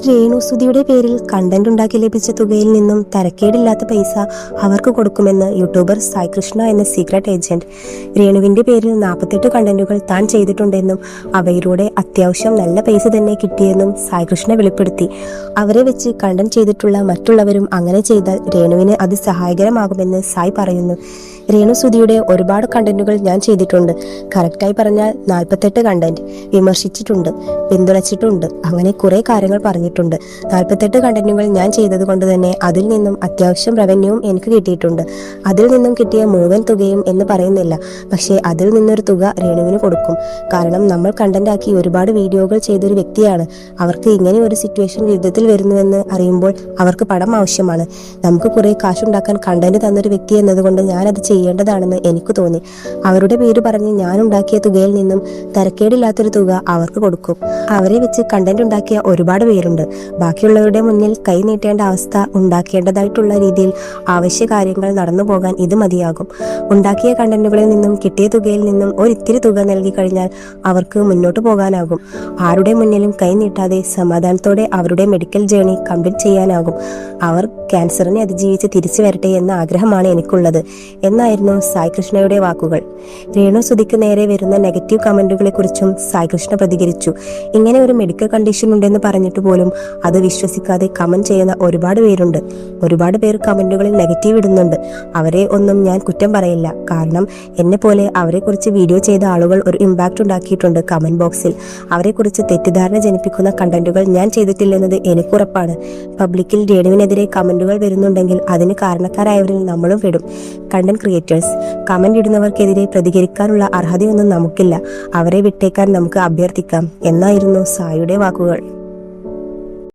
രേണുസുതിയുടെ പേരിൽ കണ്ടന്റ് ഉണ്ടാക്കി ലഭിച്ച തുകയിൽ നിന്നും തരക്കേടില്ലാത്ത പൈസ അവർക്ക് കൊടുക്കുമെന്ന് യൂട്യൂബർ സായി കൃഷ്ണ എന്ന സീക്രട്ട് ഏജന്റ്. രേണുവിന്റെ പേരിൽ 48 കണ്ടന്റുകൾ താൻ ചെയ്തിട്ടുണ്ടെന്നും അവയിലൂടെ അത്യാവശ്യം നല്ല പൈസ തന്നെ കിട്ടിയെന്നും സായി കൃഷ്ണ വെളിപ്പെടുത്തി. അവരെ വെച്ച് കണ്ടന്റ് ചെയ്തിട്ടുള്ള മറ്റുള്ളവരും അങ്ങനെ ചെയ്താൽ രേണുവിന് അത് സഹായകരമാകുമെന്ന് സായി പറയുന്നു. രേണുസുതിയുടെ ഒരുപാട് കണ്ടന്റുകൾ ഞാൻ ചെയ്തിട്ടുണ്ട്. കറക്റ്റായി പറഞ്ഞാൽ 48 കണ്ടന്റ്. വിമർശിച്ചിട്ടുണ്ട്, പിന്തുണച്ചിട്ടുണ്ട്, അങ്ങനെ കുറെ കാര്യങ്ങൾ പറഞ്ഞിട്ടുണ്ട്. 48 കണ്ടന്റുകൾ ഞാൻ ചെയ്തത് കൊണ്ട് തന്നെ അതിൽ നിന്നും അത്യാവശ്യം റവന്യൂവും എനിക്ക് കിട്ടിയിട്ടുണ്ട്. അതിൽ നിന്നും കിട്ടിയ മുഴുവൻ തുകയും എന്ന് പറയുന്നില്ല, പക്ഷേ അതിൽ നിന്നൊരു തുക രേണുവിന് കൊടുക്കും. കാരണം നമ്മൾ കണ്ടന്റ് ആക്കി ഒരുപാട് വീഡിയോകൾ ചെയ്തൊരു വ്യക്തിയാണ്. അവർക്ക് ഇങ്ങനെ ഒരു സിറ്റുവേഷൻ യുദ്ധത്തിൽ വരുന്നുവെന്ന് അറിയുമ്പോൾ അവർക്ക് പണം ആവശ്യമാണ്. നമുക്ക് കുറെ കാശുണ്ടാക്കാൻ കണ്ടന്റ് തന്നൊരു വ്യക്തി എന്നതുകൊണ്ട് ഞാനത് ചെയ്യേണ്ടതാണെന്ന് എനിക്ക് തോന്നി. അവരുടെ പേര് പറഞ്ഞ് ഞാൻ ഉണ്ടാക്കിയ തുകയിൽ നിന്നും തരക്കേടില്ലാത്തൊരു തുക അവർക്ക് കൊടുക്കും. അവരെ വെച്ച് കണ്ടന്റ് ഉണ്ടാക്കിയ ഒരുപാട് പേരുണ്ട്. ബാക്കിയുള്ളവരുടെ മുന്നിൽ കൈ നീട്ടേണ്ട അവസ്ഥ ഉണ്ടാക്കേണ്ടതായിട്ടുള്ള രീതിയിൽ ആവശ്യ കാര്യങ്ങൾ നടന്നു പോകാൻ ഇത് മതിയാകും. ഉണ്ടാക്കിയ കണ്ടന്റുകളിൽ നിന്നും കിട്ടിയ തുകയിൽ നിന്നും ഒരിത്തിരി തുക നൽകി കഴിഞ്ഞാൽ അവർക്ക് മുന്നോട്ട് പോകാനാകും. ആരുടെ മുന്നിലും കൈ നീട്ടാതെ സമാധാനത്തോടെ അവരുടെ മെഡിക്കൽ ജേണി കംപ്ലീറ്റ് ചെയ്യാനാകും. അവർ ക്യാൻസറിനെ അതിജീവിച്ച് തിരിച്ചു വരട്ടെ എന്ന ആഗ്രഹമാണ് എനിക്കുള്ളത് എന്നായിരുന്നു സായി കൃഷ്ണയുടെ വാക്കുകൾ. രേണുസുതിക്ക് നേരെ വരുന്ന നെഗറ്റീവ് കമന്റുകളെ കുറിച്ചും സായി കൃഷ്ണ പ്രതികരിച്ചു. ഇങ്ങനെ ഒരു മെഡിക്കൽ കണ്ടീഷൻ ഉണ്ടെന്ന് പറഞ്ഞിട്ട് പോലും അത് വിശ്വസിക്കാതെ കമന്റ് ചെയ്യുന്ന ഒരുപാട് പേരുണ്ട്. ഒരുപാട് പേർ കമന്റുകളിൽ നെഗറ്റീവ് ഇടുന്നുണ്ട്. അവരെ ഒന്നും ഞാൻ കുറ്റം പറയില്ല. കാരണം എന്നെ പോലെ അവരെ കുറിച്ച് വീഡിയോ ചെയ്ത ആളുകൾ ഒരു ഇമ്പാക്റ്റ് ഉണ്ടാക്കിയിട്ടുണ്ട് കമന്റ് ബോക്സിൽ. അവരെ കുറിച്ച് തെറ്റിദ്ധാരണ ജനിപ്പിക്കുന്ന കണ്ടന്റുകൾ ഞാൻ ചെയ്തിട്ടില്ലെന്നത് എനിക്കുറപ്പാണ്. പബ്ലിക്കിൽ രേണുവിനെതിരെ കമന്റുകൾ വരുന്നുണ്ടെങ്കിൽ അതിന് കാരണക്കാരായവരിൽ നമ്മളും പെടും. കണ്ടന്റ് ക്രിയേറ്റേഴ്സ് കമന്റ് ഇടുന്നവർക്കെതിരെ പ്രതികരിക്കാനുള്ള അർഹതയൊന്നും നമുക്കില്ല. അവരെ വിട്ടേക്കാൻ നമുക്ക് അഭ്യർത്ഥിക്കാം എന്നായിരുന്നു സായിയുടെ വാക്കുകൾ.